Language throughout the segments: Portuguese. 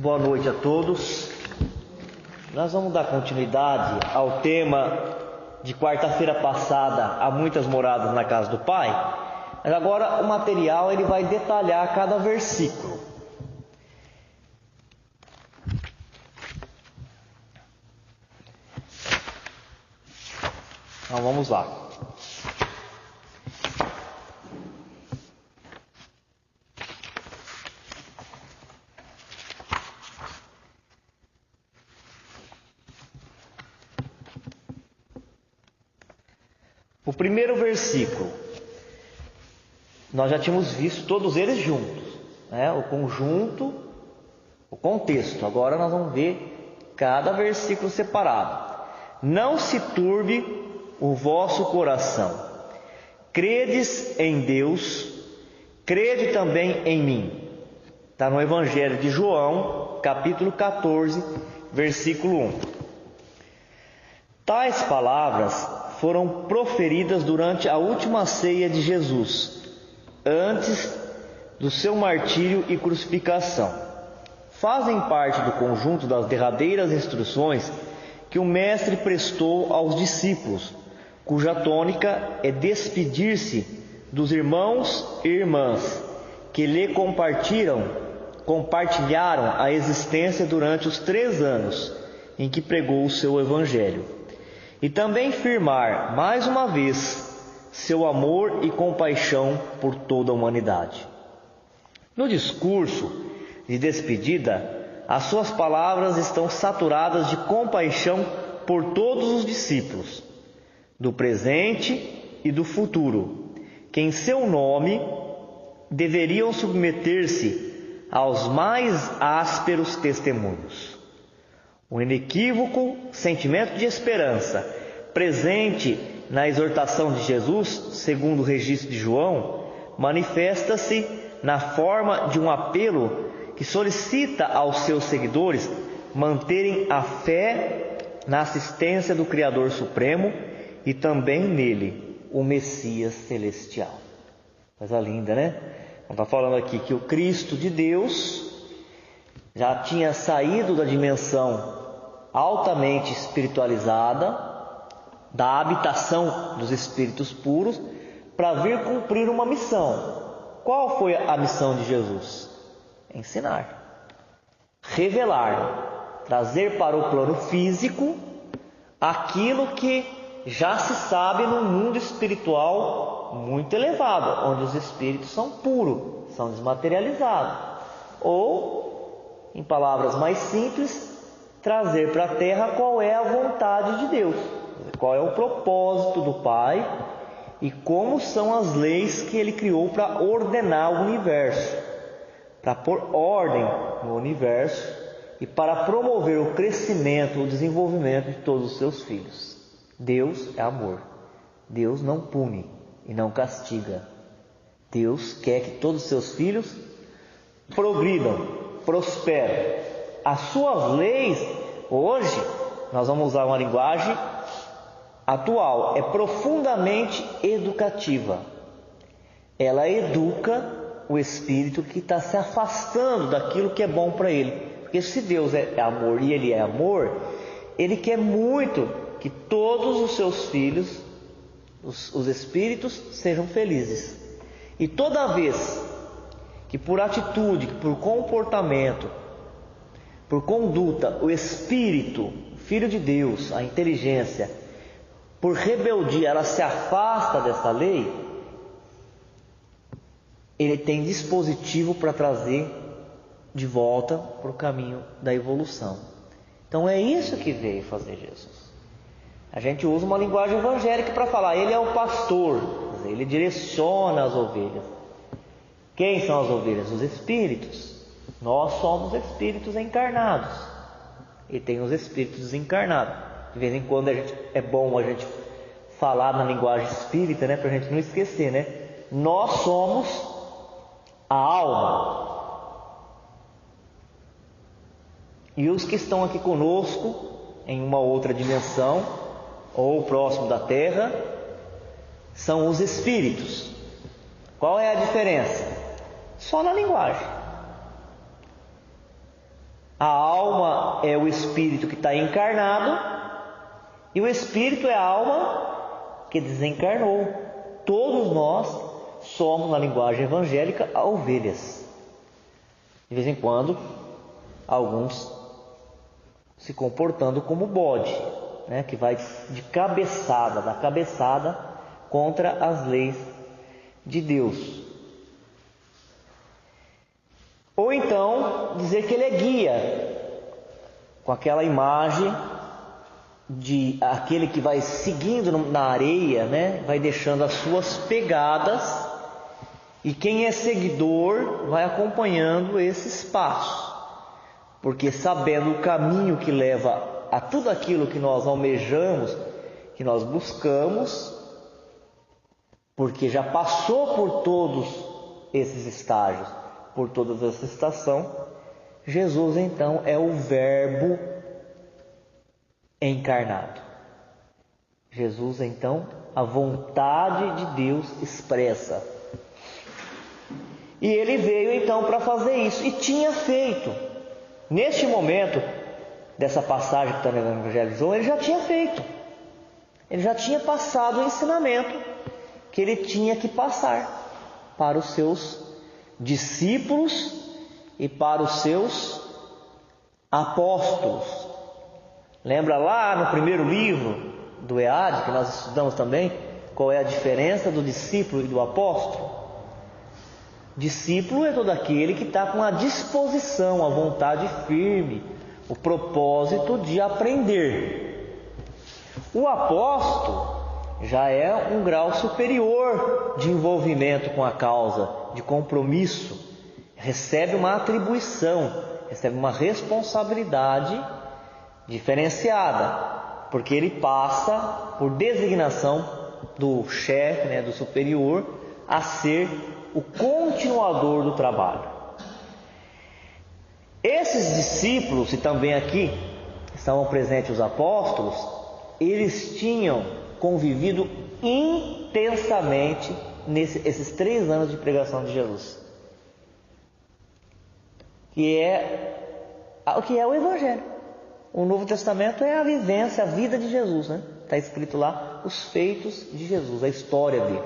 Boa noite a todos. Nós vamos dar continuidade ao tema de quarta-feira passada, há muitas moradas na casa do Pai. Mas agora o material ele vai detalhar cada versículo. Então vamos lá. O primeiro versículo, nós já tínhamos visto todos eles juntos, né? O conjunto, o contexto. Agora nós vamos ver cada versículo separado. Não se turbe o vosso coração. Credes em Deus, crede também em mim. Está no Evangelho de João, capítulo 14, versículo 1. Tais palavras foram proferidas durante a última ceia de Jesus, antes do seu martírio e crucificação. Fazem parte do conjunto das derradeiras instruções que o Mestre prestou aos discípulos, cuja tônica é despedir-se dos irmãos e irmãs que lhe compartilharam a existência durante os 3 anos em que pregou o seu Evangelho. E também firmar, mais uma vez, seu amor e compaixão por toda a humanidade. No discurso de despedida, as suas palavras estão saturadas de compaixão por todos os discípulos, do presente e do futuro, que em seu nome deveriam submeter-se aos mais ásperos testemunhos. O inequívoco sentimento de esperança presente na exortação de Jesus, segundo o registro de João, manifesta-se na forma de um apelo que solicita aos seus seguidores manterem a fé na assistência do Criador Supremo e também nele, o Messias Celestial. Coisa linda, né? Está falando aqui que o Cristo de Deus já tinha saído da dimensão altamente espiritualizada, da habitação dos espíritos puros, para vir cumprir uma missão. Qual foi a missão de Jesus? Ensinar, revelar, trazer para o plano físico aquilo que já se sabe no mundo espiritual muito elevado, onde os espíritos são puros, são desmaterializados. Ou, em palavras mais simples, trazer para a Terra qual é a vontade de Deus, qual é o propósito do Pai e como são as leis que Ele criou para ordenar o universo, para pôr ordem no universo e para promover o crescimento, o desenvolvimento de todos os seus filhos. Deus é amor. Deus não pune e não castiga. Deus quer que todos os seus filhos progridam, prosperem. As suas leis, hoje, nós vamos usar uma linguagem atual, é profundamente educativa. Ela educa o espírito que está se afastando daquilo que é bom para ele. Porque se Deus é amor e Ele é amor, Ele quer muito que todos os seus filhos, os espíritos, sejam felizes. E toda vez que por atitude, por comportamento, por conduta, o espírito, o Filho de Deus, a inteligência, por rebeldia, ela se afasta dessa lei, ele tem dispositivo para trazer de volta para o caminho da evolução. Então é isso que veio fazer Jesus. A gente usa uma linguagem evangélica para falar, ele é o pastor, ele direciona as ovelhas. Quem são as ovelhas? Os espíritos. Nós somos espíritos encarnados e tem os espíritos desencarnados. De vez em quando é bom a gente falar na linguagem espírita, né, para a gente não esquecer, né? Nós somos a alma. E os que estão aqui conosco em uma outra dimensão ou próximo da Terra são os espíritos. Qual é a diferença? Só na linguagem. A alma é o espírito que está encarnado e o espírito é a alma que desencarnou. Todos nós somos, na linguagem evangélica, ovelhas. De vez em quando, alguns se comportando como bode, né, que vai de cabeçada, da cabeçada contra as leis de Deus. Ou então dizer que ele é guia, com aquela imagem de aquele que vai seguindo na areia, né, vai deixando as suas pegadas, e quem é seguidor vai acompanhando esses passos, porque sabendo o caminho que leva a tudo aquilo que nós almejamos, que nós buscamos, porque já passou por todos esses estágios, por toda essa estação. Jesus então é o Verbo encarnado. Jesus então, a vontade de Deus expressa. E ele veio então para fazer isso, e tinha feito. Neste momento dessa passagem que está no Evangelho de João, ele já tinha feito. Ele já tinha passado o ensinamento que ele tinha que passar para os seus discípulos e para os seus apóstolos. Lembra lá no primeiro livro do EAD, que nós estudamos também, qual é a diferença do discípulo e do apóstolo? Discípulo é todo aquele que está com a disposição, a vontade firme, o propósito de aprender. O apóstolo já é um grau superior de envolvimento com a causa, de compromisso, recebe uma atribuição, recebe uma responsabilidade diferenciada, porque ele passa por designação do chefe, né, do superior, a ser o continuador do trabalho. Esses discípulos, e também aqui estavam presentes os apóstolos, eles tinham convivido intensamente nesses 3 anos de pregação de Jesus, que é o Evangelho. O Novo Testamento é a vivência, a vida de Jesus, né? Está escrito lá os feitos de Jesus, a história dele.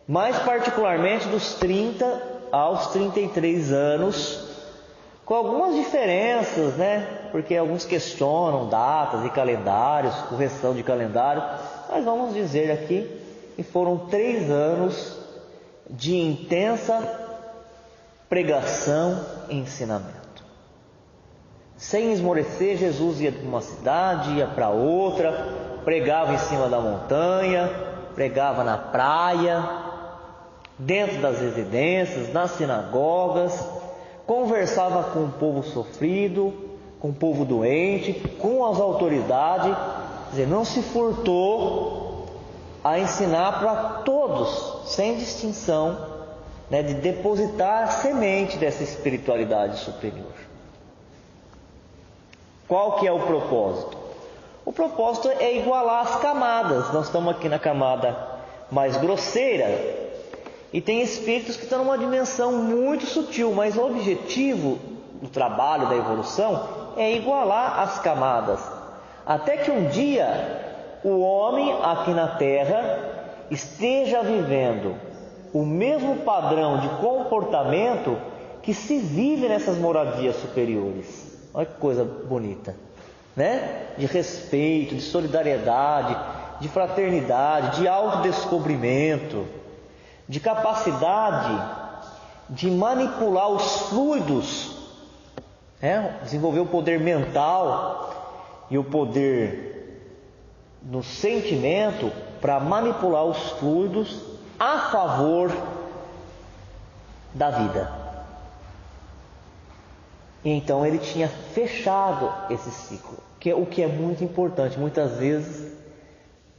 Mais particularmente dos 30 aos 33 anos, com algumas diferenças, né? Porque alguns questionam datas e calendários, correção de calendário, mas vamos dizer aqui que foram 3 anos de intensa pregação e ensinamento. Sem esmorecer, Jesus ia de uma cidade, ia para outra, pregava em cima da montanha, pregava na praia, dentro das residências, nas sinagogas, conversava com o povo sofrido, com o povo doente, com as autoridades, quer dizer, não se furtou a ensinar para todos, sem distinção, né, de depositar a semente dessa espiritualidade superior. Qual que é o propósito? O propósito é igualar as camadas. Nós estamos aqui na camada mais grosseira e tem espíritos que estão numa dimensão muito sutil, mas o objetivo do trabalho da evolução é igualar as camadas, até que um dia o homem aqui na Terra esteja vivendo o mesmo padrão de comportamento que se vive nessas moradias superiores. Olha que coisa bonita, né? De respeito, de solidariedade, de fraternidade, de autodescobrimento, de capacidade de manipular os fluidos, né? Desenvolver o poder mental e o poder no sentimento para manipular os fluidos a favor da vida. E então ele tinha fechado esse ciclo, o que é muito importante. Muitas vezes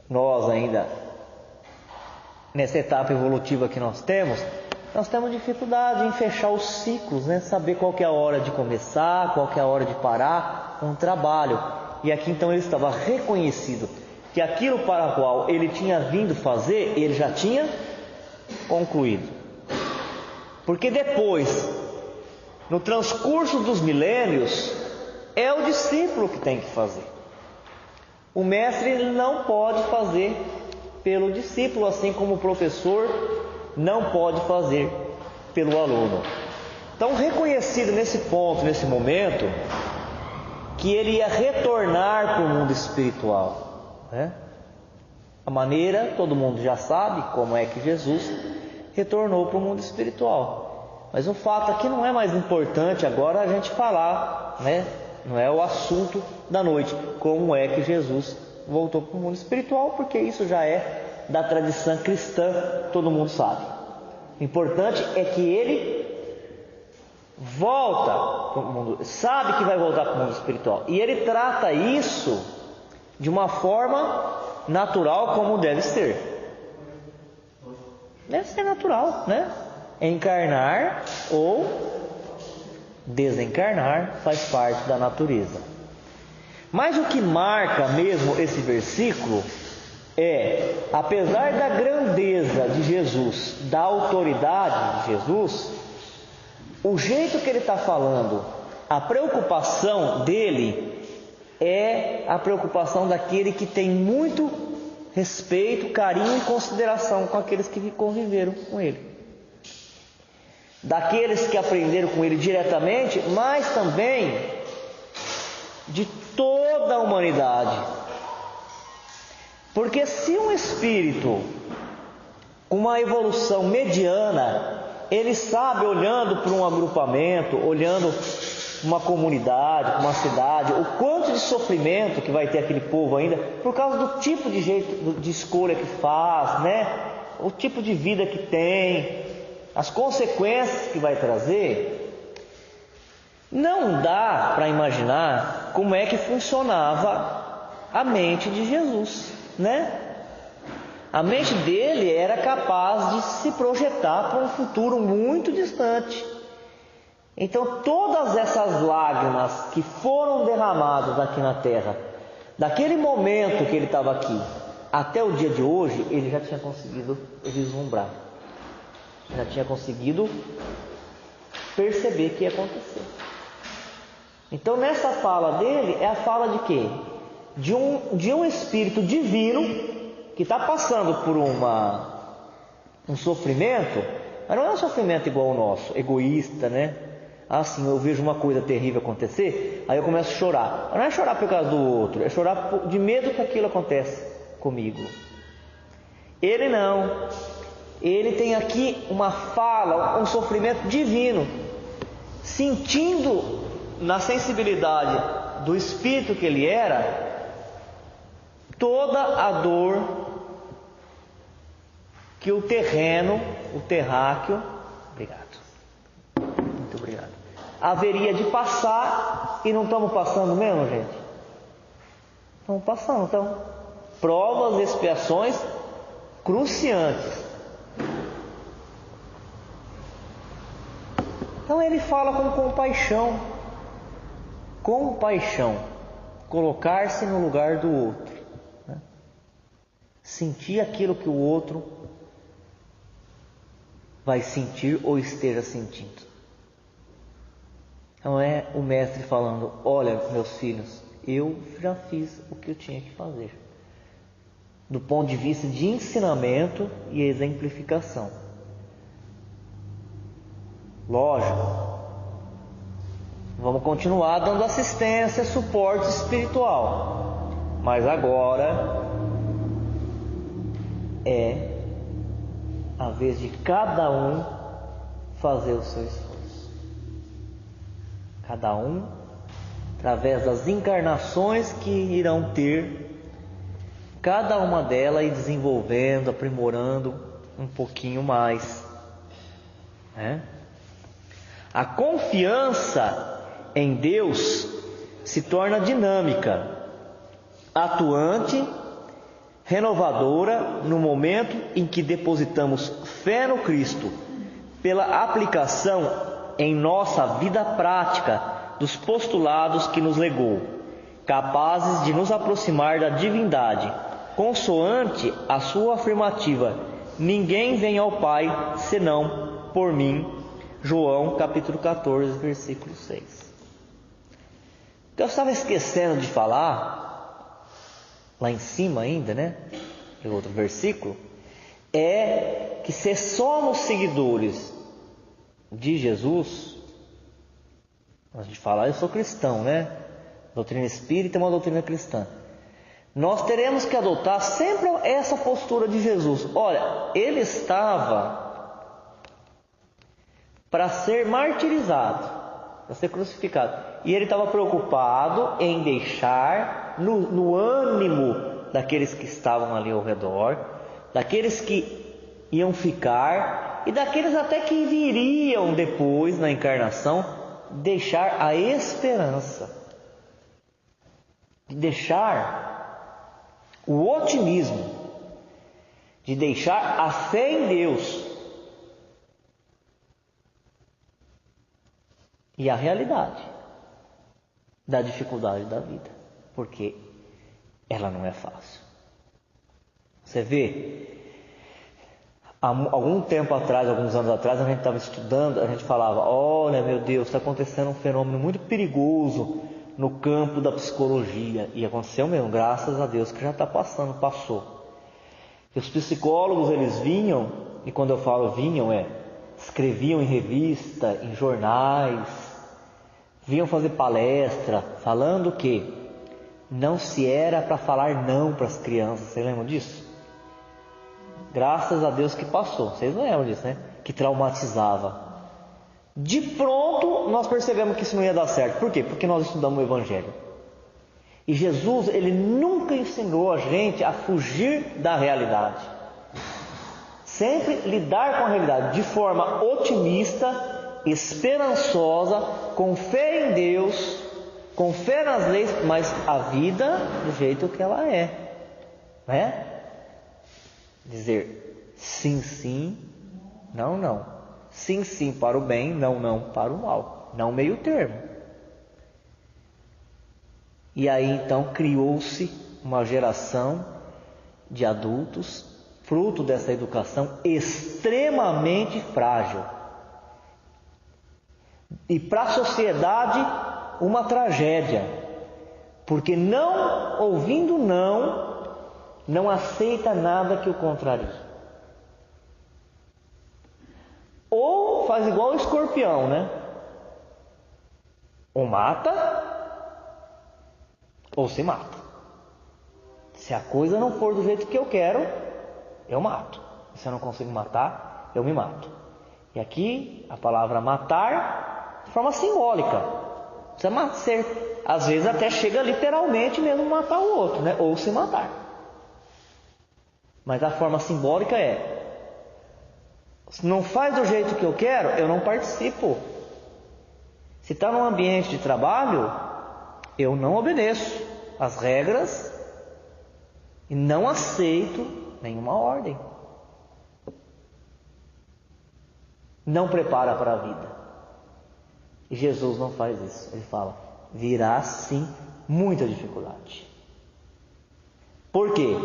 nós ainda, nessa etapa evolutiva que nós temos dificuldade em fechar os ciclos, né? Saber qual que é a hora de começar, qual que é a hora de parar um trabalho. E aqui então ele estava reconhecido que aquilo para o qual ele tinha vindo fazer, ele já tinha concluído. Porque depois no transcurso dos milênios, é o discípulo que tem que fazer. O mestre ele não pode fazer pelo discípulo, assim como o professor não pode fazer pelo aluno. Então, reconhecido nesse ponto, nesse momento, que ele ia retornar para o mundo espiritual, né? A maneira, todo mundo já sabe como é que Jesus retornou para o mundo espiritual. Mas o fato aqui não é mais importante agora a gente falar, né? Não é o assunto da noite, como é que Jesus voltou para o mundo espiritual, porque isso já é da tradição cristã, todo mundo sabe. O importante é que ele volta para o mundo, sabe que vai voltar para o mundo espiritual, e ele trata isso de uma forma natural, como deve ser. Deve ser natural, né? Encarnar ou desencarnar faz parte da natureza. Mas o que marca mesmo esse versículo é, apesar da grandeza de Jesus, da autoridade de Jesus, o jeito que ele está falando, a preocupação dele é a preocupação daquele que tem muito respeito, carinho e consideração com aqueles que conviveram com ele. Daqueles que aprenderam com ele diretamente, mas também de toda a humanidade. Porque se um espírito com uma evolução mediana, ele sabe, olhando para um agrupamento, olhando uma comunidade, uma cidade, o quanto de sofrimento que vai ter aquele povo ainda, por causa do tipo de jeito de escolha que faz, né? O tipo de vida que tem, as consequências que vai trazer. Não dá para imaginar como é que funcionava a mente de Jesus, né? A mente dele era capaz de se projetar para um futuro muito distante. Então todas essas lágrimas que foram derramadas aqui na terra, daquele momento que ele estava aqui até o dia de hoje, ele já tinha conseguido vislumbrar, já tinha conseguido perceber que ia acontecer. Então nessa fala dele é a fala de quê? De um espírito divino que está passando por um sofrimento, mas não é um sofrimento igual ao nosso, egoísta, né? Assim, eu vejo uma coisa terrível acontecer, aí eu começo a chorar. Mas não é chorar por causa do outro, é chorar de medo que aquilo aconteça comigo. Ele não. Ele tem aqui uma fala, um sofrimento divino, sentindo na sensibilidade do espírito que ele era, toda a dor que o terráqueo, muito obrigado, haveria de passar, e não estamos passando mesmo, gente? Estamos passando, então. Provas e expiações cruciantes. Então ele fala com compaixão, colocar-se no lugar do outro, né? Sentir aquilo que o outro vai sentir ou esteja sentindo. Então é o mestre falando: olha, meus filhos, eu já fiz o que eu tinha que fazer, do ponto de vista de ensinamento e exemplificação. Lógico, vamos continuar dando assistência, suporte espiritual, mas agora é a vez de cada um fazer o seu esforço. Cada um, através das encarnações que irão ter, cada uma delas ir desenvolvendo, aprimorando um pouquinho mais, né? A confiança em Deus se torna dinâmica, atuante, renovadora no momento em que depositamos fé no Cristo, pela aplicação em nossa vida prática dos postulados que nos legou, capazes de nos aproximar da divindade, consoante a sua afirmativa: ninguém vem ao Pai senão por mim. João capítulo 14, versículo 6. O que eu estava esquecendo de falar, lá em cima ainda, né? Em outro versículo, é que se somos seguidores de Jesus, a gente fala, eu sou cristão, né? Doutrina espírita é uma doutrina cristã. Nós teremos que adotar sempre essa postura de Jesus. Olha, ele estava para ser martirizado, para ser crucificado. E ele estava preocupado em deixar no ânimo daqueles que estavam ali ao redor, daqueles que iam ficar e daqueles até que viriam depois na encarnação, deixar a esperança, de deixar o otimismo, de deixar a fé em Deus e a realidade da dificuldade da vida, porque ela não é fácil. Você vê, há algum tempo atrás, alguns anos atrás, a gente estava estudando, a gente falava, olha meu Deus, está acontecendo um fenômeno muito perigoso no campo da psicologia, e aconteceu mesmo, graças a Deus que já está passando, passou. E os psicólogos, eles vinham, e quando eu falo vinham, escreviam em revista, em jornais, vinham fazer palestra, falando que não se era para falar não para as crianças. Vocês lembram disso? Graças a Deus que passou. Vocês não lembram disso, né? Que traumatizava. De pronto, nós percebemos que isso não ia dar certo. Por quê? Porque nós estudamos o Evangelho. E Jesus, ele nunca ensinou a gente a fugir da realidade. Sempre lidar com a realidade de forma otimista, esperançosa, com fé em Deus, com fé nas leis, mas a vida do jeito que ela é, né? Dizer sim, sim, não, não. Sim, sim para o bem, não, não para o mal. Não meio termo. E aí então criou-se uma geração de adultos, fruto dessa educação extremamente frágil. E para a sociedade, uma tragédia, porque não ouvindo não aceita nada que o contrarie. Ou faz igual o escorpião, né? Ou mata, ou se mata. Se a coisa não for do jeito que eu quero, eu mato. Se eu não consigo matar, eu me mato. E aqui a palavra matar de forma simbólica. Às vezes até chega literalmente mesmo matar o outro, né? Ou se matar. Mas a forma simbólica se não faz do jeito que eu quero, eu não participo. Se está num ambiente de trabalho, eu não obedeço as regras e não aceito nenhuma ordem. Não prepara para a vida. E Jesus não faz isso. Ele fala, virá sim muita dificuldade. Por quê?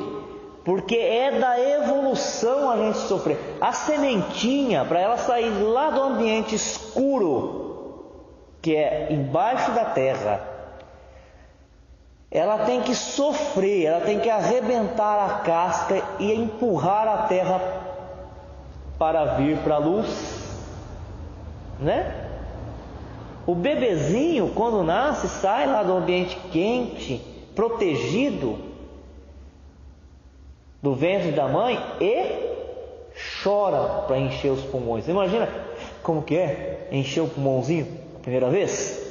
Porque é da evolução a gente sofrer. A sementinha, para ela sair lá do ambiente escuro, que é embaixo da terra, ela tem que sofrer, ela tem que arrebentar a casca e empurrar a terra para vir para a luz, né? O bebezinho, quando nasce, sai lá do ambiente quente, protegido do ventre da mãe e chora para encher os pulmões. Imagina como que é encher o pulmãozinho a primeira vez?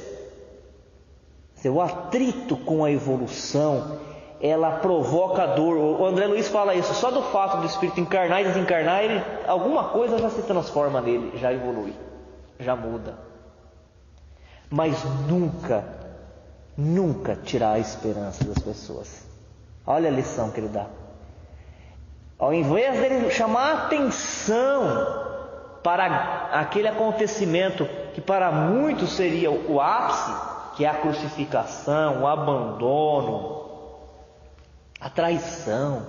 Seu atrito com a evolução, ela provoca dor. O André Luiz fala isso, só do fato do espírito encarnar e desencarnar, alguma coisa já se transforma nele, já evolui, já muda. Mas nunca tirar a esperança das pessoas. Olha a lição que ele dá. Ao invés dele chamar a atenção para aquele acontecimento que para muitos seria o ápice, que é a crucificação, o abandono, a traição,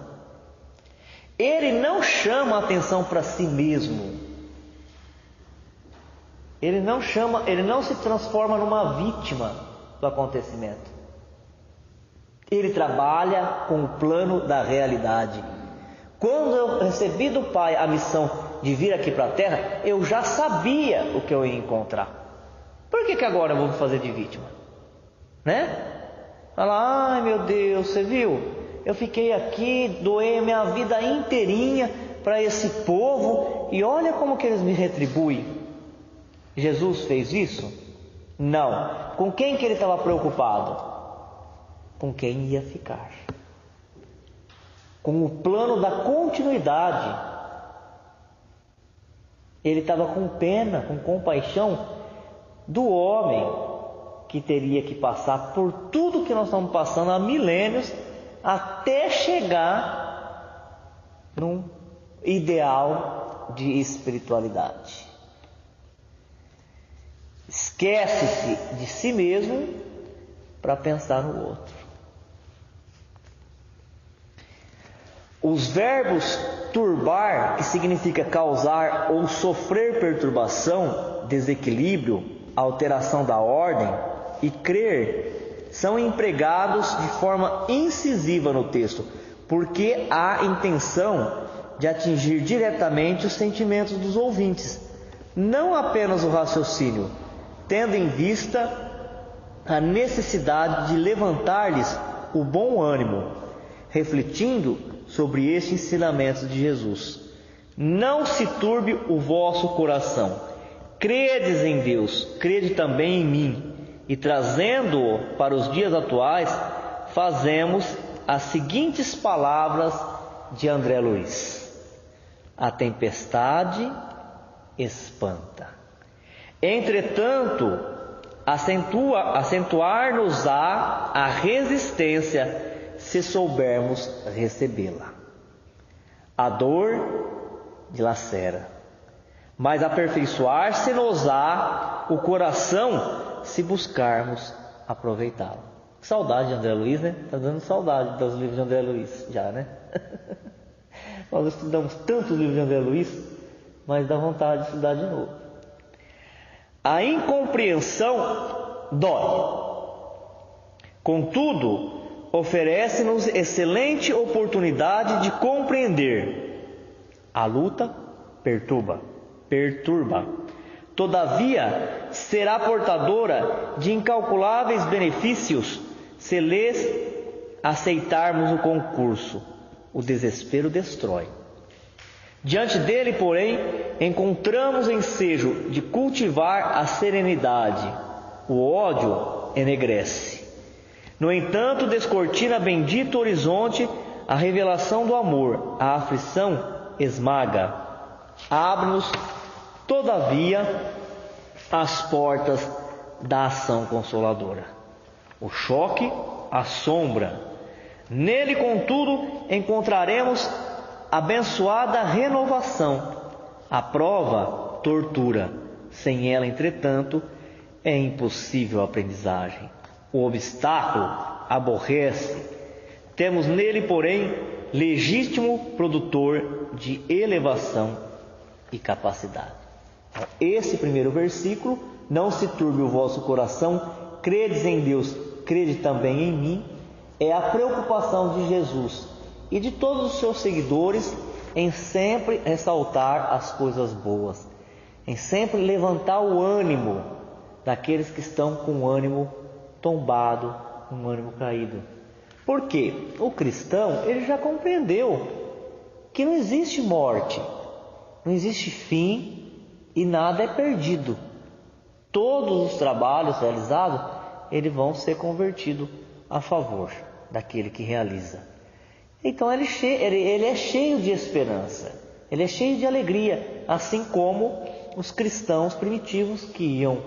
ele não chama a atenção para si mesmo. Ele não se transforma numa vítima do acontecimento. Ele trabalha com o plano da realidade. Quando eu recebi do Pai a missão de vir aqui para a Terra, eu já sabia o que eu ia encontrar. Por que agora eu vou me fazer de vítima? Né? Fala, ai meu Deus, você viu? Eu fiquei aqui, doei minha vida inteirinha para esse povo e olha como que eles me retribuem. Jesus fez isso? Não. Com quem que ele estava preocupado? Com quem ia ficar. Com o plano da continuidade. Ele estava com pena, com compaixão do homem que teria que passar por tudo que nós estamos passando há milênios até chegar num ideal de espiritualidade. Esquece-se de si mesmo para pensar no outro. Os verbos turbar, que significa causar ou sofrer perturbação, desequilíbrio, alteração da ordem, e crer, são empregados de forma incisiva no texto, porque há intenção de atingir diretamente os sentimentos dos ouvintes, não apenas o raciocínio, tendo em vista a necessidade de levantar-lhes o bom ânimo, refletindo sobre este ensinamento de Jesus. Não se turbe o vosso coração. Credes em Deus, crede também em mim. E trazendo-o para os dias atuais, fazemos as seguintes palavras de André Luiz: a tempestade espanta. Entretanto, acentuar-nos-á a resistência se soubermos recebê-la. A dor dilacera, mas aperfeiçoar-se-nos-á o coração se buscarmos aproveitá-lo. Saudade de André Luiz, né? Está dando saudade dos livros de André Luiz já, né? Nós estudamos tantos livros de André Luiz, mas dá vontade de estudar de novo. A incompreensão dói. Contudo, oferece-nos excelente oportunidade de compreender. A luta perturba. Todavia, será portadora de incalculáveis benefícios se lhes aceitarmos o concurso. O desespero destrói. Diante dele, porém, encontramos ensejo de cultivar a serenidade. O ódio enegrece. No entanto, descortina bendito horizonte a revelação do amor. A aflição esmaga. Abre-nos, todavia, as portas da ação consoladora. O choque assombra. Nele, contudo, encontraremos abençoada renovação. A prova tortura. Sem ela, entretanto, é impossível a aprendizagem. O obstáculo aborrece. Temos nele, porém, legítimo produtor de elevação e capacidade. Esse primeiro versículo: não se turbe o vosso coração, credes em Deus, crede também em mim, é a preocupação de Jesus e de todos os seus seguidores em sempre ressaltar as coisas boas, em sempre levantar o ânimo daqueles que estão com o ânimo tombado, um ânimo caído. Por quê? O cristão, ele já compreendeu que não existe morte, não existe fim e nada é perdido. Todos os trabalhos realizados, eles vão ser convertidos a favor daquele que realiza. Então ele é cheio de esperança, ele é cheio de alegria, assim como os cristãos primitivos que iam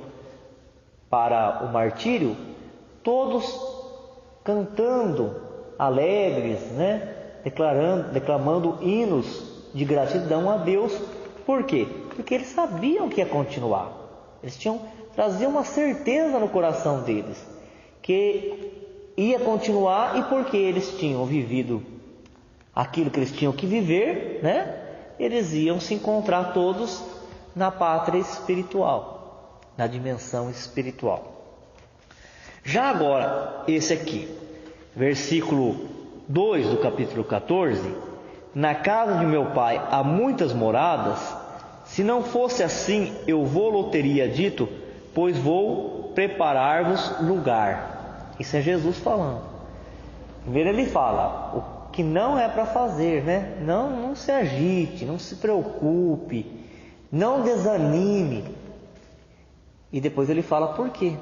para o martírio, todos cantando, alegres, né? declamando hinos de gratidão a Deus. Por quê? Porque eles sabiam que ia continuar. Eles traziam uma certeza no coração deles que ia continuar, e porque eles tinham vivido aquilo que eles tinham que viver, né? Eles iam se encontrar todos na pátria espiritual. na dimensão espiritual. Já agora, esse aqui, versículo 2 do capítulo 14: na casa de meu pai há muitas moradas, se não fosse assim eu vou-lo teria dito, pois vou preparar-vos lugar. Isso é Jesus falando. Primeiro ele fala o que não é para fazer, né? Não se agite, não se preocupe, não desanime. E depois ele fala por quê.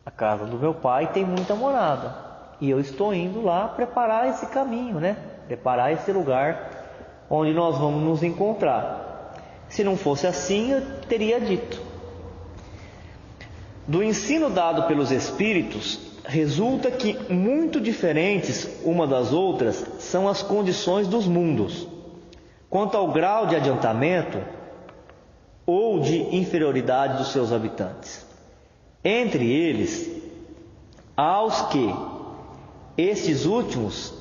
A casa do meu pai tem muita morada, e eu estou indo lá preparar esse caminho, né? Preparar esse lugar onde nós vamos nos encontrar. Se não fosse assim, eu teria dito. Do ensino dado pelos Espíritos, resulta que muito diferentes uma das outras são as condições dos mundos, quanto ao grau de adiantamento ou de inferioridade dos seus habitantes. Entre eles, há os que, estes últimos,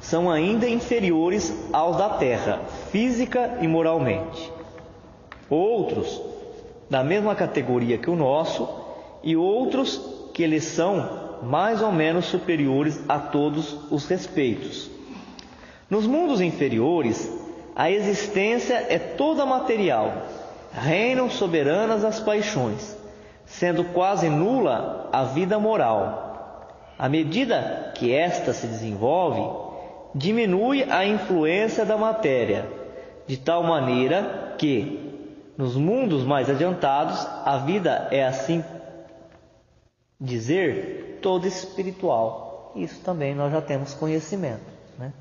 são ainda inferiores aos da terra, física e moralmente. Outros, da mesma categoria que o nosso, e outros que eles são mais ou menos superiores a todos os respeitos. Nos mundos inferiores, a existência é toda material, reinam soberanas as paixões, sendo quase nula a vida moral. À medida que esta se desenvolve, diminui a influência da matéria, de tal maneira que, nos mundos mais adiantados, a vida é, assim dizer, toda espiritual. Isso também nós já temos conhecimento, né?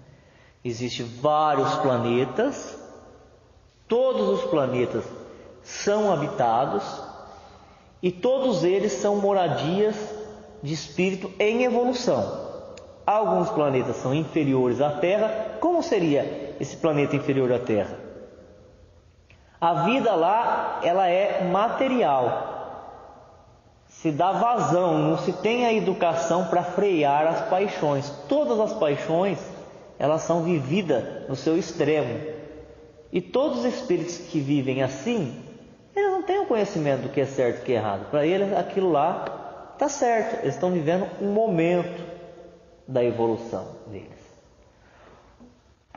Existem vários planetas, todos os planetas são habitados, e todos eles são moradias de espírito em evolução. Alguns planetas são inferiores à Terra. Como seria esse planeta inferior à Terra? A vida lá, ela é material. Se dá vazão, não se tem a educação para frear as paixões. Todas as paixões, elas são vividas no seu extremo. E todos os espíritos que vivem assim, eles não têm o conhecimento do que é certo e o que é errado. Para eles, aquilo lá está certo. Eles estão vivendo um momento da evolução deles.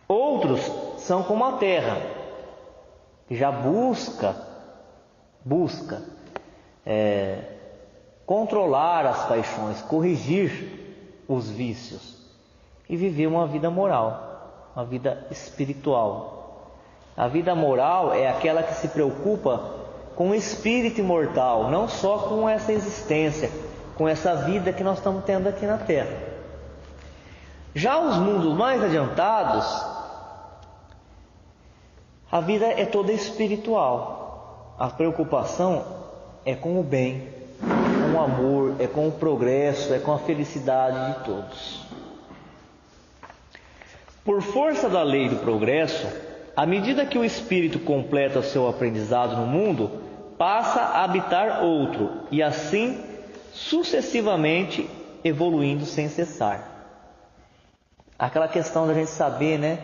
Outros são como a Terra, que já busca controlar as paixões, corrigir os vícios e viver uma vida moral, uma vida espiritual. A vida moral é aquela que se preocupa com o espírito imortal, não só com essa existência, com essa vida que nós estamos tendo aqui na Terra. Já os mundos mais adiantados, a vida é toda espiritual. A preocupação é com o bem, com o amor, é com o progresso, é com a felicidade de todos. Por força da lei do progresso, à medida que o espírito completa seu aprendizado no mundo, passa a habitar outro, e assim sucessivamente evoluindo sem cessar. Aquela questão da gente saber, né,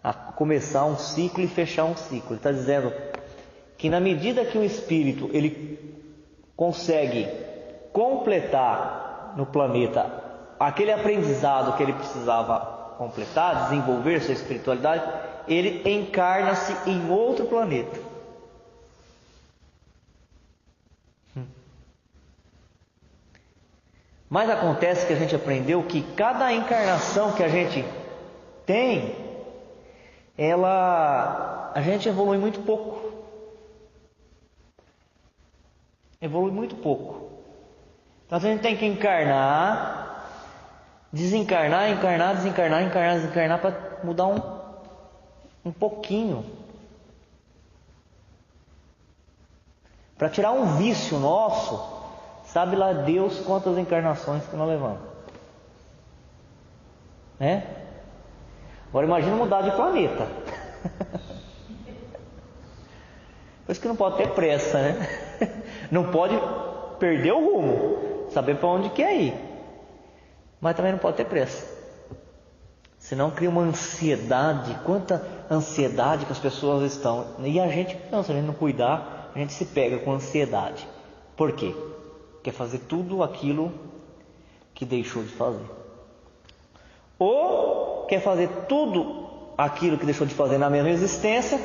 a começar um ciclo e fechar um ciclo. Ele está dizendo que na medida que o espírito ele consegue completar no planeta aquele aprendizado que ele precisava completar, desenvolver sua espiritualidade, ele encarna-se em outro planeta. Mas acontece que a gente aprendeu que cada encarnação que a gente tem, a gente evolui muito pouco. Evolui muito pouco. Então a gente tem que encarnar, desencarnar, encarnar, desencarnar, encarnar, desencarnar para mudar um pouquinho. Para tirar um vício nosso. Sabe lá Deus quantas encarnações que nós levamos, né? Agora imagina mudar de planeta. Por isso que não pode ter pressa, né? Não pode perder o rumo, saber para onde quer ir, mas também não pode ter pressa. Senão cria uma ansiedade. Quanta ansiedade que as pessoas estão. E a gente, não, se a gente não cuidar, a gente se pega com ansiedade. Por quê? Quer fazer tudo aquilo que deixou de fazer. Ou quer fazer tudo aquilo que deixou de fazer na mesma existência,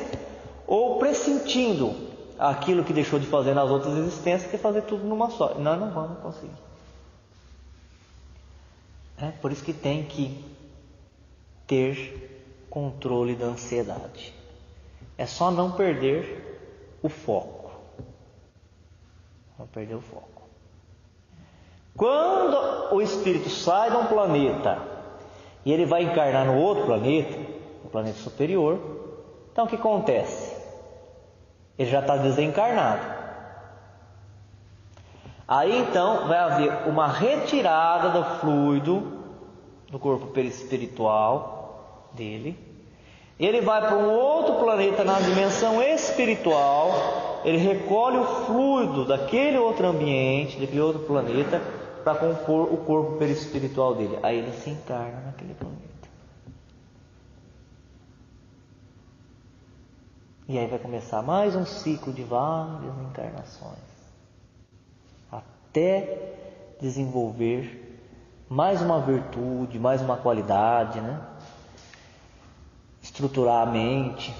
ou pressentindo aquilo que deixou de fazer nas outras existências, quer fazer tudo numa só. Nós não vamos conseguir. Por isso que tem que ter controle da ansiedade. É só não perder o foco. Não perder o foco. Quando o espírito sai de um planeta e ele vai encarnar no outro planeta, no planeta superior, então o que acontece? Ele já está desencarnado. Aí então vai haver uma retirada do fluido do corpo perispiritual dele. Ele vai para um outro planeta na dimensão espiritual. Ele recolhe o fluido daquele outro ambiente, daquele outro planeta, para compor o corpo perispiritual dele. Aí ele se encarna naquele planeta. E aí vai começar mais um ciclo de várias encarnações, até desenvolver mais uma virtude, mais uma qualidade, Estruturar a mente.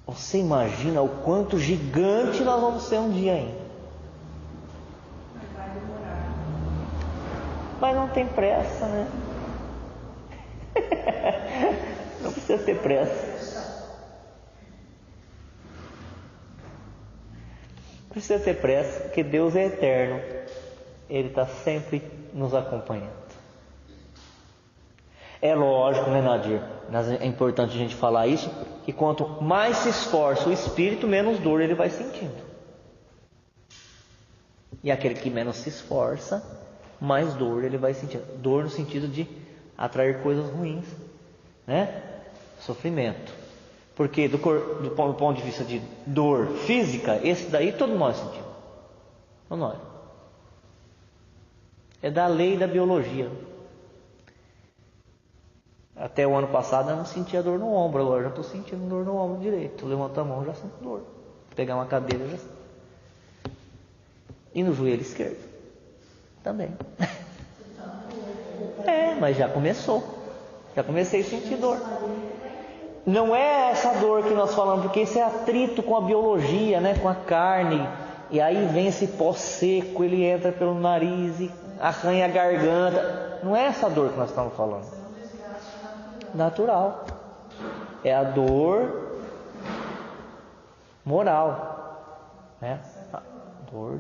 Você imagina o quanto gigante nós vamos ser um dia ainda. Vai demorar. Mas não tem pressa, Não precisa ter pressa. Não precisa ter pressa, porque Deus é eterno. Ele está sempre nos acompanhando. É lógico, Nadir? É importante a gente falar isso, que quanto mais se esforça o espírito, menos dor ele vai sentindo. E aquele que menos se esforça, mais dor ele vai sentindo. Dor no sentido de atrair coisas ruins, Sofrimento. Porque do ponto de vista de dor física, esse daí todos nós sentimos. Todos nós. É da lei da biologia. Até o ano passado eu não sentia dor no ombro, agora eu já estou sentindo dor no ombro direito. Levanto a mão, já sinto dor. Pegar uma cadeira, já sinto. E no joelho esquerdo também. Mas já começou. Já comecei a sentir dor. Não é essa dor que nós falamos, porque isso é atrito com a biologia, com a carne. E aí vem esse pó seco, ele entra pelo nariz e arranha a garganta. Não é essa dor que nós estamos falando. Natural. É a dor moral, A dor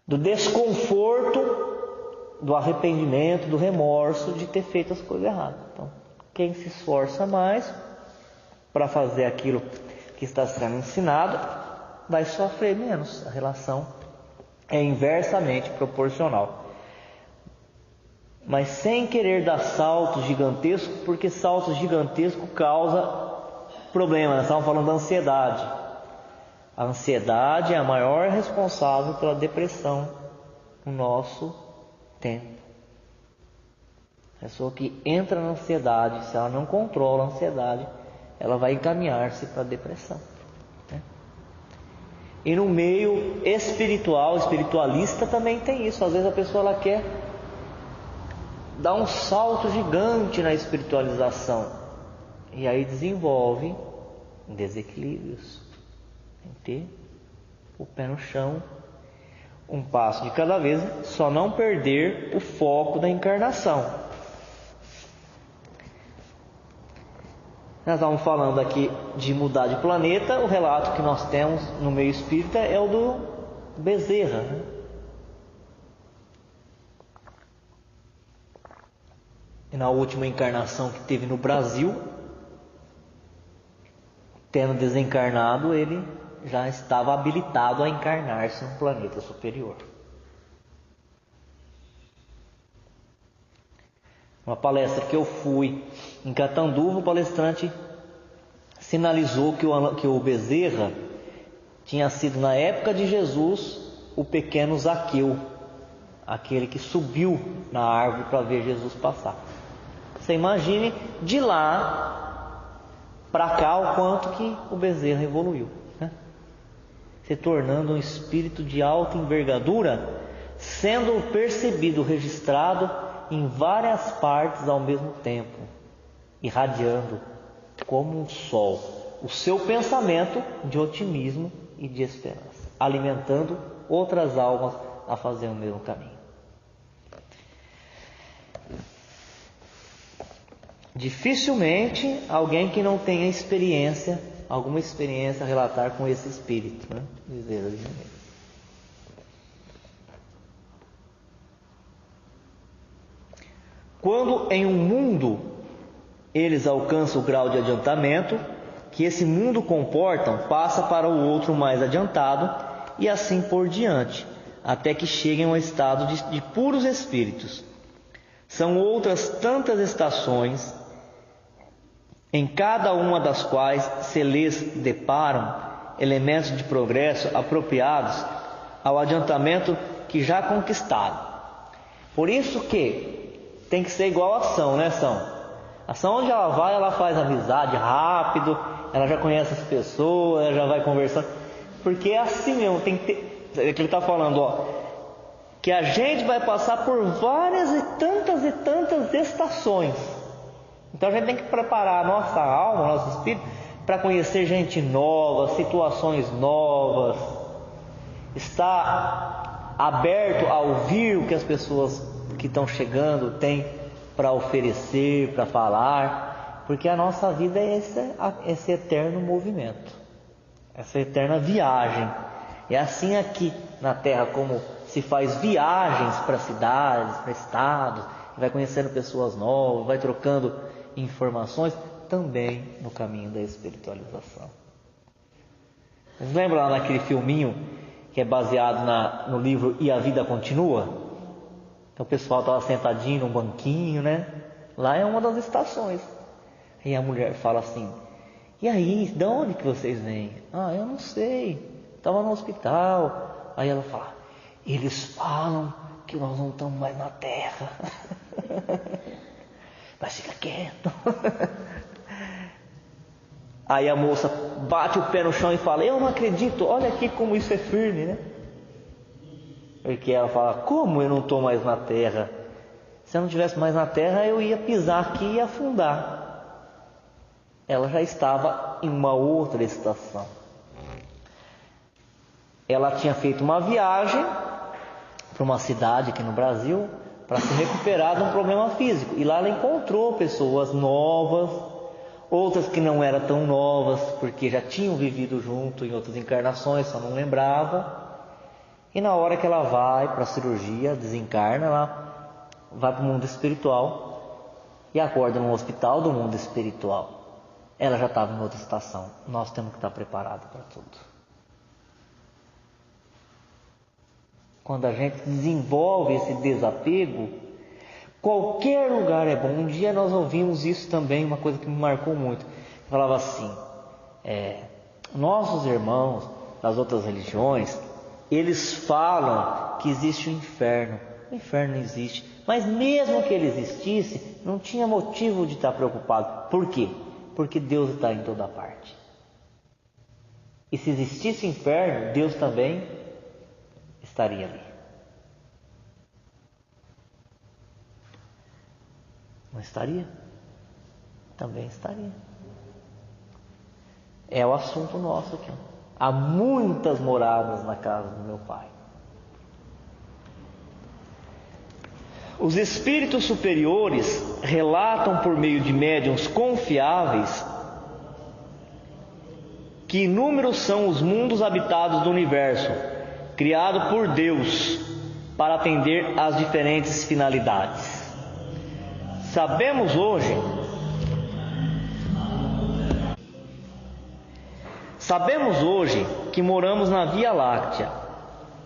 do desconforto, do arrependimento, do remorso de ter feito as coisas erradas. Então, quem se esforça mais para fazer aquilo que está sendo ensinado, vai sofrer menos. A relação é inversamente proporcional. Mas sem querer dar saltos gigantescos, porque saltos gigantescos causam problema. Nós estamos falando da ansiedade. A ansiedade é a maior responsável pela depressão no nosso tempo. A pessoa que entra na ansiedade, se ela não controla a ansiedade, ela vai encaminhar-se para a depressão. E no meio espiritual, espiritualista também tem isso. Às vezes a pessoa ela quer dar um salto gigante na espiritualização, e aí desenvolve desequilíbrios. Tem que ter o pé no chão, um passo de cada vez, só não perder o foco da encarnação. Nós estamos falando aqui de mudar de planeta. O relato que nós temos no meio espírita é o do Bezerra, E na última encarnação que teve no Brasil, tendo desencarnado, ele já estava habilitado a encarnar-se num planeta superior. Uma palestra que eu fui em Catanduva, o palestrante sinalizou que o Bezerra tinha sido, na época de Jesus, o pequeno Zaqueu, aquele que subiu na árvore para ver Jesus passar. Você imagine de lá para cá o quanto que o Bezerra evoluiu. se tornando um espírito de alta envergadura, sendo percebido, registrado em várias partes ao mesmo tempo, irradiando como um sol o seu pensamento de otimismo e de esperança, alimentando outras almas a fazer o mesmo caminho. Dificilmente alguém que não tenha alguma experiência a relatar com esse espírito, né? Dizer assim mesmo. Quando em um mundo eles alcançam o grau de adiantamento que esse mundo comportam, passa para o outro mais adiantado e assim por diante, até que cheguem ao estado de puros espíritos. São outras tantas estações, em cada uma das quais se lhes deparam elementos de progresso apropriados ao adiantamento que já conquistaram. Por isso que tem que ser igual a ação, né, ação? Ação, onde ela vai, ela faz amizade rápido, ela já conhece as pessoas, ela já vai conversando, porque é assim mesmo, tem que ter, é que ele está falando, que a gente vai passar por várias e tantas estações. Então a gente tem que preparar a nossa alma, o nosso espírito, para conhecer gente nova, situações novas, estar aberto a ouvir o que as pessoas que estão chegando têm para oferecer, para falar, porque a nossa vida é esse eterno movimento, essa eterna viagem. É assim aqui na Terra, como se faz viagens para cidades, para estados, vai conhecendo pessoas novas, vai trocando informações, também no caminho da espiritualização. Vocês lembram lá naquele filminho que é baseado no livro E a Vida Continua? Então o pessoal estava sentadinho num banquinho, né? Lá é uma das estações. E a mulher fala assim: e aí, de onde que vocês vêm? Ah, eu não sei, estava no hospital. Aí ela fala: eles falam que nós não estamos mais na Terra. Mas fica quieto. Aí a moça bate o pé no chão e fala: eu não acredito, olha aqui como isso é firme, né? Porque ela fala: como eu não estou mais na Terra? Se eu não estivesse mais na Terra, eu ia pisar aqui e afundar. Ela já estava em uma outra estação. Ela tinha feito uma viagem para uma cidade aqui no Brasil para se recuperar de um problema físico. E lá ela encontrou pessoas novas, outras que não eram tão novas, porque já tinham vivido junto em outras encarnações, só não lembrava. E na hora que ela vai para a cirurgia, desencarna, ela vai para o mundo espiritual e acorda no hospital do mundo espiritual. Ela já estava em outra estação. Nós temos que estar preparados para tudo. Quando a gente desenvolve esse desapego, qualquer lugar é bom. Um dia nós ouvimos isso também, uma coisa que me marcou muito. Falava assim: nossos irmãos das outras religiões, eles falam que existe o inferno. O inferno não existe. Mas mesmo que ele existisse, não tinha motivo de estar preocupado. Por quê? Porque Deus está em toda parte. E se existisse inferno, Deus também estaria ali. Não estaria? Também estaria. É o assunto nosso aqui. Há muitas moradas na casa do meu Pai. Os espíritos superiores relatam por meio de médiuns confiáveis que inúmeros são os mundos habitados do universo, criado por Deus para atender às diferentes finalidades. Sabemos hoje que moramos na Via Láctea,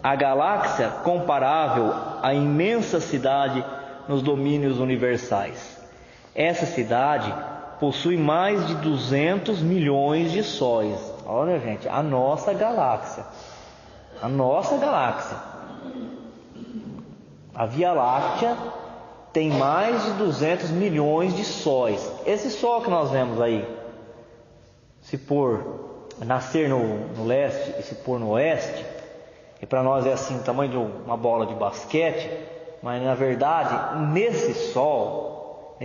a galáxia comparável à imensa cidade nos domínios universais. Essa cidade possui mais de 200 milhões de sóis. Olha, gente, a nossa galáxia. A Via Láctea tem mais de 200 milhões de sóis. Esse Sol que nós vemos aí, se por nascer no leste e se pôr no oeste, e para nós é assim, o tamanho de uma bola de basquete, mas na verdade, nesse sol,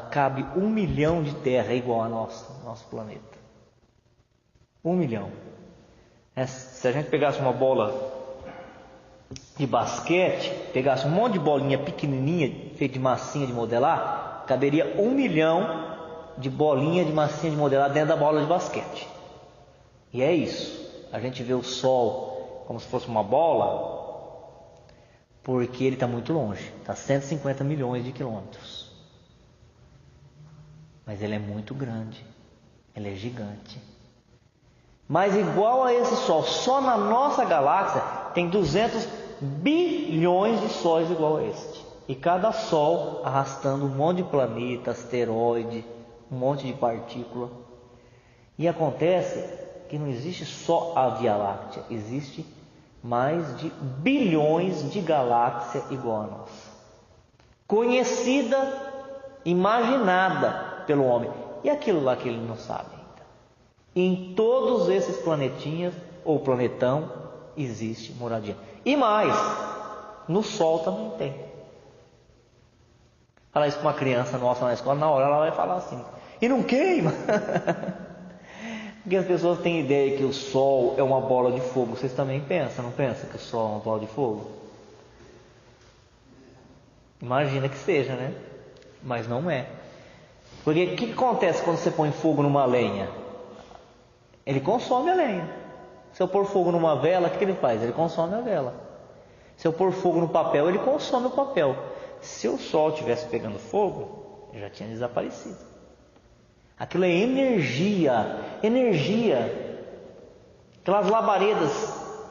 cabe 1 milhão de terra igual a nosso planeta. 1 milhão. Se a gente pegasse uma bola de basquete, pegasse um monte de bolinha pequenininha, feita de massinha de modelar, caberia 1 milhão de bolinha de massinha de modelar dentro da bola de basquete. E é isso. A gente vê o Sol como se fosse uma bola, porque ele está muito longe, está a 150 milhões de quilômetros. Mas ele é muito grande, ele é gigante. Mas igual a esse Sol, só na nossa galáxia tem 200 bilhões de sóis igual a este. E cada Sol arrastando um monte de planeta, asteroide, um monte de partícula. E acontece que não existe só a Via Láctea, existe mais de bilhões de galáxias igual a nossa. Conhecida, imaginada pelo homem. E aquilo lá que ele não sabe ainda. Em todos esses planetinhas, ou planetão, existe moradia. E mais, no Sol também tem. Falar isso para uma criança nossa na escola, na hora ela vai falar assim, e não queima. Porque as pessoas têm ideia que o Sol é uma bola de fogo. Vocês também pensam, não pensam que o Sol é uma bola de fogo? Imagina que seja, né? Mas não é. Porque o que acontece quando você põe fogo numa lenha? Ele consome a lenha. Se eu pôr fogo numa vela, o que ele faz? Ele consome a vela. Se eu pôr fogo no papel, ele consome o papel. Se o Sol estivesse pegando fogo, já tinha desaparecido. Aquilo é energia. Aquelas labaredas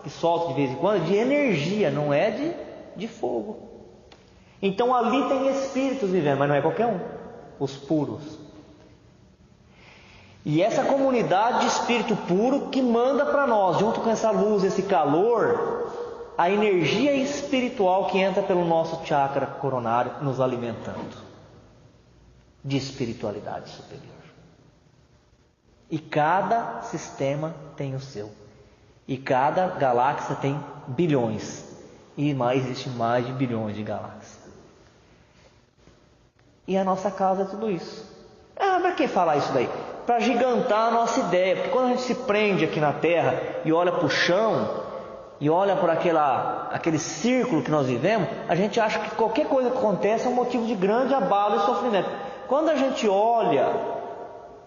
que soltam de vez em quando, de energia, não é de fogo. Então ali tem espíritos vivendo, mas não é qualquer um, os puros. E essa comunidade de espírito puro que manda para nós, junto com essa luz, esse calor, a energia espiritual que entra pelo nosso chakra coronário, nos alimentando de espiritualidade superior. E cada sistema tem o seu. E cada galáxia tem bilhões. E existe mais de bilhões de galáxias. E a nossa casa é tudo isso. Para que falar isso daí? Para gigantar a nossa ideia. Porque quando a gente se prende aqui na Terra e olha para o chão, e olha por aquele círculo que nós vivemos, a gente acha que qualquer coisa que acontece é um motivo de grande abalo e sofrimento. Quando a gente olha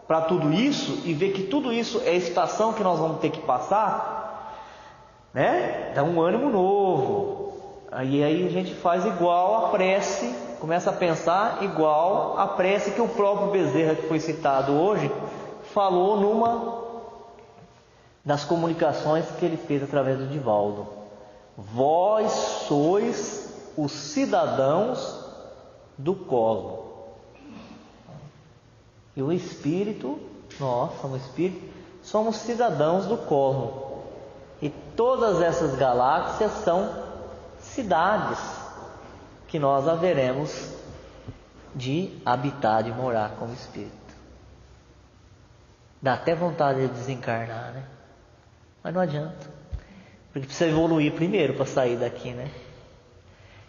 para tudo isso e ver que tudo isso é a estação que nós vamos ter que passar, né? Dá um ânimo novo. Aí a gente faz igual a prece, começa a pensar igual a prece que o próprio Bezerra, que foi citado hoje, falou numa das comunicações que ele fez através do Divaldo. Vós sois os cidadãos do cosmos. E o Espírito, nós somos Espírito, somos cidadãos do cosmos. E todas essas galáxias são cidades que nós haveremos de habitar, de morar como Espírito. Dá até vontade de desencarnar, né? Mas não adianta. Porque precisa evoluir primeiro para sair daqui, né?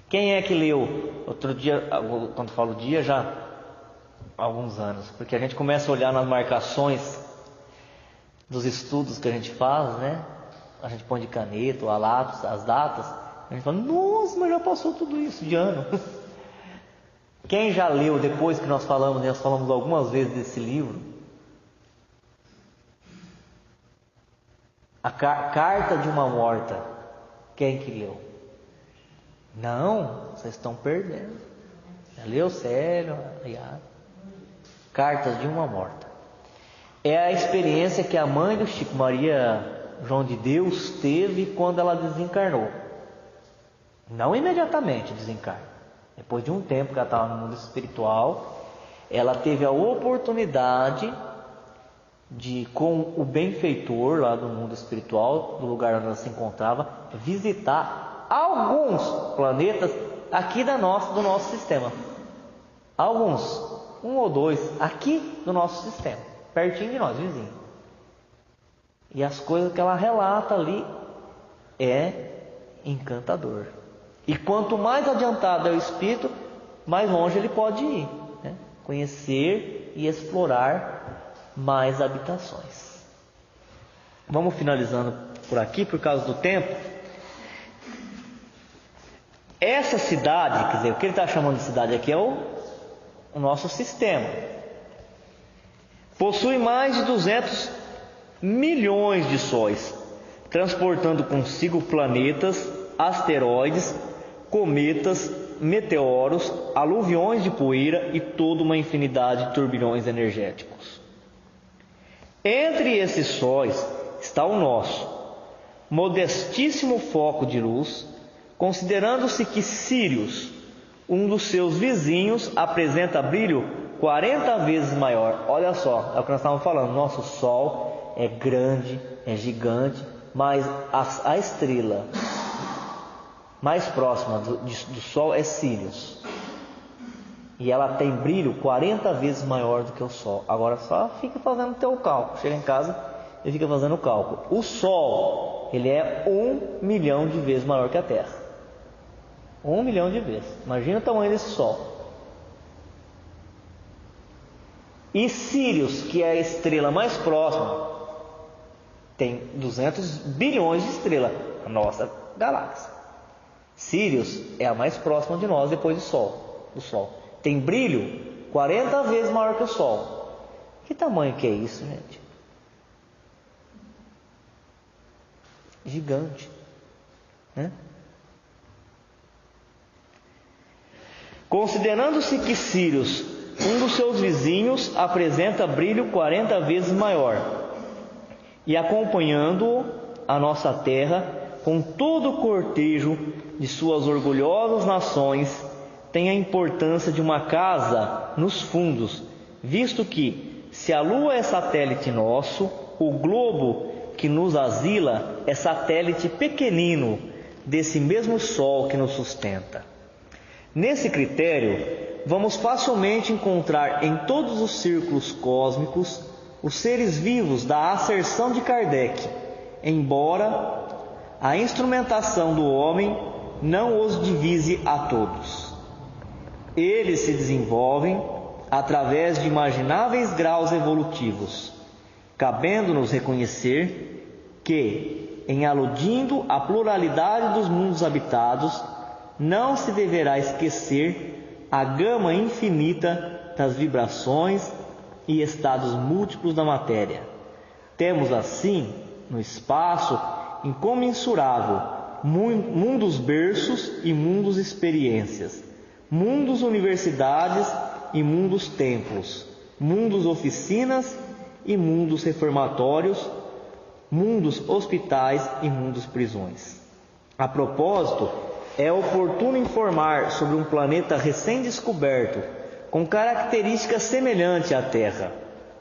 Quem é que leu? Outro dia, quando falo dia, já há alguns anos. Porque a gente começa a olhar nas marcações dos estudos que a gente faz, né? A gente põe de caneta, a lápis, as datas. A gente fala, nossa, mas já passou tudo isso de ano. Quem já leu depois que nós falamos algumas vezes desse livro, a Carta de uma Morta. Quem que leu? Não, vocês estão perdendo. Já leu? Sério? Cartas de uma Morta. É a experiência que a mãe do Chico, Maria João de Deus, teve quando ela desencarnou. Não imediatamente desencarna. Depois de um tempo que ela estava no mundo espiritual, ela teve a oportunidade de, com o benfeitor lá do mundo espiritual, do lugar onde ela se encontrava, visitar alguns planetas aqui do nosso sistema. Alguns, 1 ou 2, aqui do nosso sistema, pertinho de nós, vizinho. E as coisas que ela relata ali é encantador. E quanto mais adiantado é o espírito, mais longe ele pode ir, né? Conhecer e explorar mais habitações. Vamos finalizando por aqui, por causa do tempo. Essa cidade, quer dizer, o que ele está chamando de cidade aqui é o nosso sistema. Possui mais de 200 milhões de sóis, transportando consigo planetas, asteroides, cometas, meteoros, aluviões de poeira e toda uma infinidade de turbilhões energéticos. Entre esses sóis está o nosso, modestíssimo foco de luz, considerando-se que Sírius, um dos seus vizinhos, apresenta brilho 40 vezes maior. Olha só, é o que nós estávamos falando, nosso Sol é grande, é gigante, mas a estrela mais próxima do Sol é Sírius. E ela tem brilho 40 vezes maior do que o Sol. Agora só fica fazendo o teu cálculo. Chega em casa e fica fazendo o cálculo. O Sol, ele é 1 milhão de vezes maior que a Terra. 1 milhão de vezes. Imagina o tamanho desse Sol. E Sírius, que é a estrela mais próxima, tem 200 bilhões de estrelas. A nossa galáxia. Sírius é a mais próxima de nós depois do Sol. Tem brilho 40 vezes maior que o Sol. Que tamanho que é isso, gente? Gigante, né? Considerando-se que Sírius, um dos seus vizinhos, apresenta brilho 40 vezes maior, e acompanhando a nossa Terra com todo o cortejo de suas orgulhosas nações, tem a importância de uma casa nos fundos, visto que, se a Lua é satélite nosso, o globo que nos asila é satélite pequenino desse mesmo Sol que nos sustenta. Nesse critério, vamos facilmente encontrar em todos os círculos cósmicos os seres vivos da asserção de Kardec, embora a instrumentação do homem não os divise a todos. Eles se desenvolvem através de imagináveis graus evolutivos, cabendo-nos reconhecer que, em aludindo à pluralidade dos mundos habitados, não se deverá esquecer a gama infinita das vibrações e estados múltiplos da matéria. Temos assim, no espaço incomensurável, mundos berços e mundos experiências, mundos universidades e mundos templos, mundos oficinas e mundos reformatórios, mundos hospitais e mundos prisões. A propósito, é oportuno informar sobre um planeta recém-descoberto, com características semelhantes à Terra.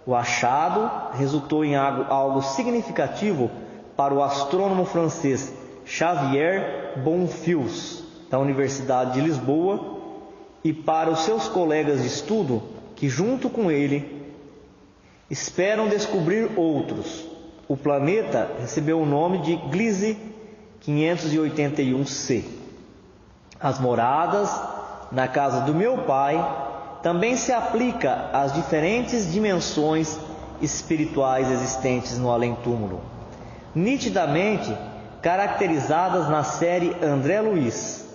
O achado resultou em algo significativo para o astrônomo francês Xavier Bonfils, da Universidade de Lisboa, e para os seus colegas de estudo, que junto com ele esperam descobrir outros. O planeta recebeu o nome de Gliese 581c. As moradas na casa do meu pai também se aplica às diferentes dimensões espirituais existentes no além-túmulo, nitidamente caracterizadas na série André Luiz.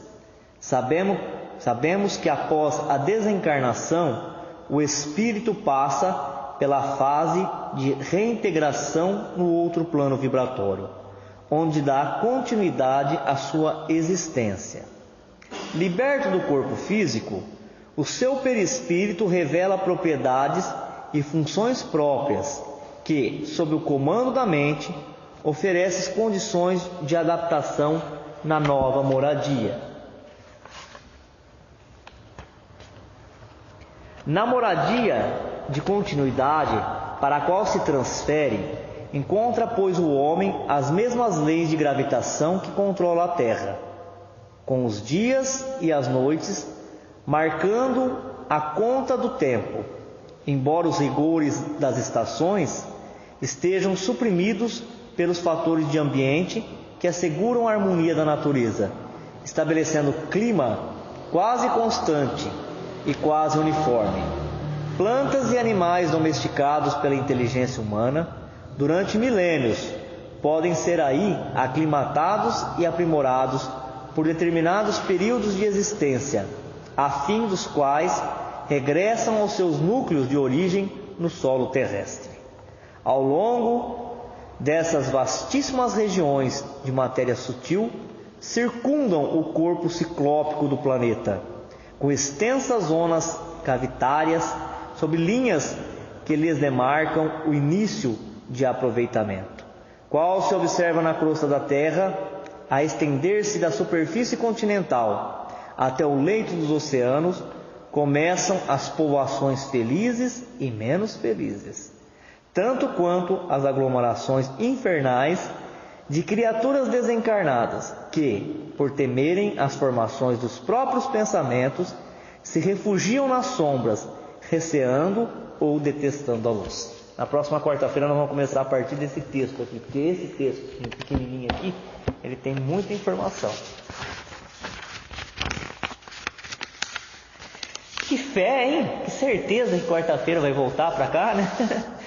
Sabemos que após a desencarnação, o espírito passa pela fase de reintegração no outro plano vibratório, onde dá continuidade à sua existência. Liberto do corpo físico, o seu perispírito revela propriedades e funções próprias que, sob o comando da mente, oferecem condições de adaptação na nova moradia. Na moradia de continuidade para a qual se transfere, encontra, pois, o homem as mesmas leis de gravitação que controlam a Terra, com os dias e as noites, marcando a conta do tempo, embora os rigores das estações estejam suprimidos pelos fatores de ambiente que asseguram a harmonia da natureza, estabelecendo clima quase constante e quase uniforme. Plantas e animais domesticados pela inteligência humana durante milênios podem ser aí aclimatados e aprimorados por determinados períodos de existência, a fim dos quais regressam aos seus núcleos de origem no solo terrestre. Ao longo dessas vastíssimas regiões de matéria sutil, circundam o corpo ciclópico do planeta, com extensas zonas cavitárias sob linhas que lhes demarcam o início de aproveitamento, qual se observa na crosta da Terra, a estender-se da superfície continental até o leito dos oceanos. Começam as povoações felizes e menos felizes, tanto quanto as aglomerações infernais de criaturas desencarnadas que, por temerem as formações dos próprios pensamentos, se refugiam nas sombras, receando ou detestando a luz. Na próxima quarta-feira nós vamos começar a partir desse texto aqui, porque esse texto pequenininho aqui, ele tem muita informação. Que fé, hein? Que certeza que quarta-feira vai voltar para cá, né?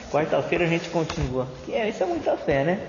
Quarta-feira a gente continua. Isso é muita fé, né?